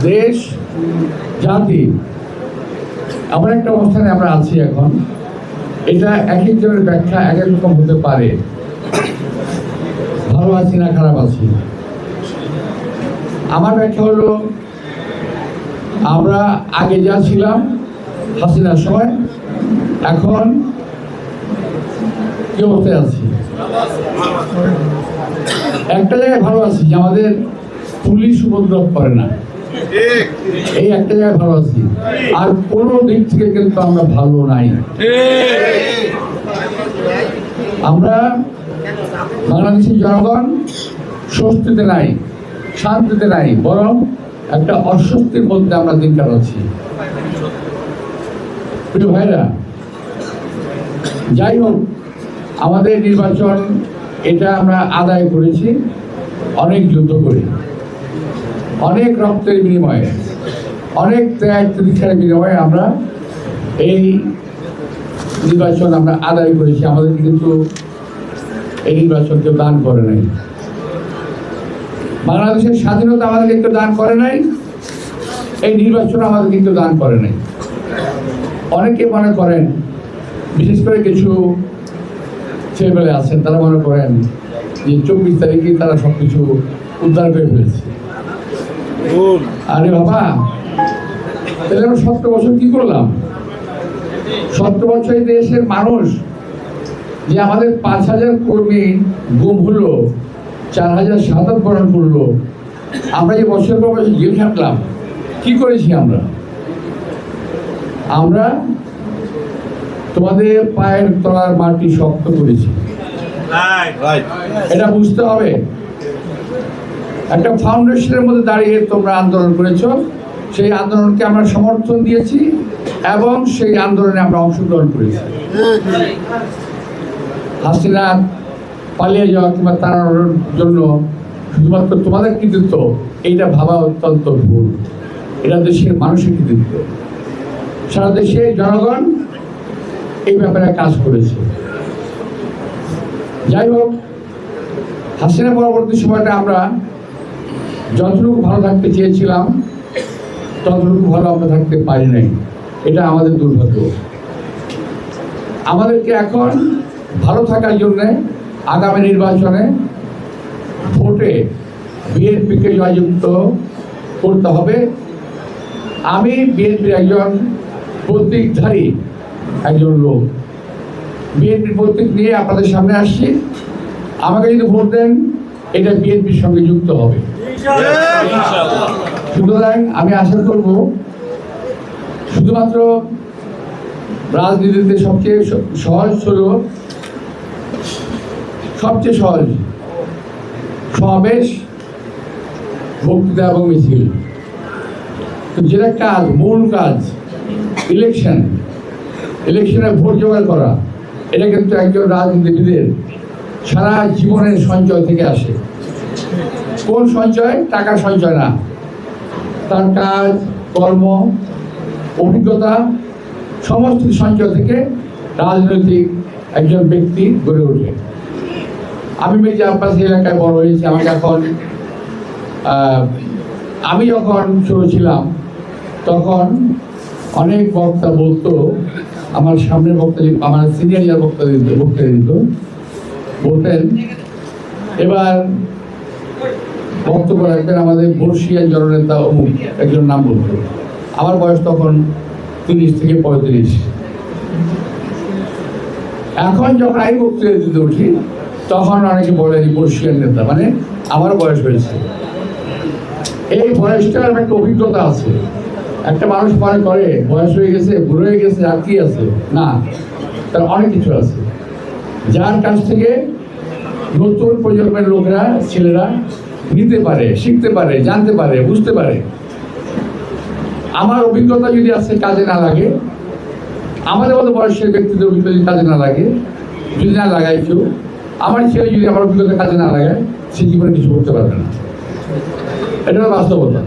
দেশ জাতি এমন একটা অবস্থানে আমরা আছি এখন, এটা এক একজনের ব্যাখ্যা এক এক রকম হতে পারে। ভালো আছি না খারাপ আছি, আমার ব্যাখ্যা হলো আমরা আগে যা ছিলাম হাসিনার সময়, এখন কি অবস্থায় আছি। একটা জায়গায় ভালো আছি যে আমাদের পুলিশ উপদ্রব করে না, এই একটা জায়গায় ভালো আছি। আর কোনো দিক থেকে কিন্তু আমরা ভালো নাই। আমরা বাংলাদেশের জনগণ স্বস্তিতে নাই, শান্তিতে নাই, বরং একটা অস্বস্তির মধ্যে আমরা দিন কাটাচ্ছি। প্রিয় ভাইরা, যাই হোক, আমাদের নির্বাচন এটা আমরা আদায় করেছি অনেক যুদ্ধ করে, অনেক রক্তের বিনিময়ে, অনেক ত্যাগ তিতিক্ষার বিনিময়ে আমরা এই নির্বাচন আমরা আদায় করেছি। আমাদের কিন্তু এই নির্বাচনকে দান করে নাই। বাংলাদেশের স্বাধীনতা আমাদের কিন্তু দান করে নাই, এই নির্বাচন আমাদের কিন্তু দান করে নাই। অনেকে মনে করেন, বিশেষ করে কিছু ছেলেবেলে আছেন, তারা মনে করেন যে 24 তারিখে তারা সবকিছু উদ্ধার করে ফেলেছে। আরে বাবা, তাহলে আমরা 17 বছর কি করলাম? 17 বছর এই দেশের মানুষ যে আমাদের 5000 কর্মী গুম হলো, 4000 শাহাদাত বরণ করলো, আমরা যে বছর পর বছর জেল খাটলাম, কি করেছি আমরা? আমরা তোমাদের পায়ের তলার মাটি শক্ত করেছি, এটা বুঝতে হবে। একটা ফাউন্ডেশনের মধ্যে দাঁড়িয়ে তোমরা আন্দোলন করেছো, সেই আন্দোলনকে আমরা সমর্থন দিয়েছি এবং সেই আন্দোলনে আমরা অংশগ্রহণ করেছি। হাসিনা পালিয়ে যাওয়া কিংবা তাড়ানোর জন্য শুধুমাত্র তোমাদের কৃতিত্ব, এইটা ভাবা অত্যন্ত ভুল। এটা দেশের মানুষের কৃতিত্ব। সারা দেশের জনগণ এই ব্যাপারে কাজ করেছে। যাই হোক, হাসিনা পরবর্তী সময়টা আমরা যতটুকু ভালো থাকতে চেয়েছিলাম ততটুকু ভালো আমরা থাকতে পারি নাই, এটা আমাদের দুর্ভাগ্য। আমাদেরকে এখন ভালো থাকার জন্যে আগামী নির্বাচনে ভোটে বিএনপিকে জয়যুক্ত করতে হবে। আমি বিএনপির একজন প্রতীকধারী একজন লোক, বিএনপির প্রতীক নিয়ে আপনাদের সামনে আসছি। আমাকে যদি ভোট দেন, এটা বিএনপির সঙ্গে যুক্ত হবে। সুতরাং আমি আশা করব, শুধুমাত্র রাজনীতিতে সবচেয়ে সহজ হলো, সবচেয়ে সহজ সমাবেশ, বক্তৃতা এবং মিছিল। যেটা কাজ, মূল কাজ ইলেকশনে ভোট জোগাড় করা, এটা কিন্তু একজন রাজনীতিবিদের সারা জীবনের সঞ্চয় থেকে আসে। কোন সঞ্চয়? টাকার সঞ্চয় না, তার কাজ, কর্ম, অভিজ্ঞতা, সমস্ত সঞ্চয় থেকে রাজনৈতিক একজন ব্যক্তি গড়ে ওঠে। আমি মির্জা আব্বাস এলাকায় বড় হয়েছি। আমি যখন ছোট ছিলাম তখন অনেক বক্তা বলতো, আমার সামনের বক্তা, আমার সিনিয়র যার বক্তা দিত, বলতেন এবার বক্তব্য রাখবেন আমাদের বর্ষিয়ান জননেতা অমুক একজন নাম বলতো। আমার বয়স তখন 30 থেকে 35। এখন যখন আমি বক্তৃতা দিতে উঠি তখন অনেকে বলে বর্ষিয়ান নেতা, মানে আমার বয়স হয়েছে। এই বয়সটার একটা অভিজ্ঞতা আছে। একটা মানুষ মনে করে বয়স হয়ে গেছে, বুড়ো হয়ে গেছে, আর কি আছে? না, তার অনেক কিছু আছে যার কাছ থেকে নতুন প্রজন্মের লোকেরা, ছেলেরা নিতে পারে, শিখতে পারে, জানতে পারে, বুঝতে পারে। আমার অভিজ্ঞতা যদি আছে কাজে না লাগে, আমাদের মতো বয়সের ব্যক্তিদের অভিজ্ঞতা যদি কাজে না লাগে, যদি না লাগাই কেউ, আমার ছেলে যদি আমার অভিজ্ঞতা কাজে না লাগায়, সে জীবনে কিছু করতে পারবে না। এটা বাস্তবতা।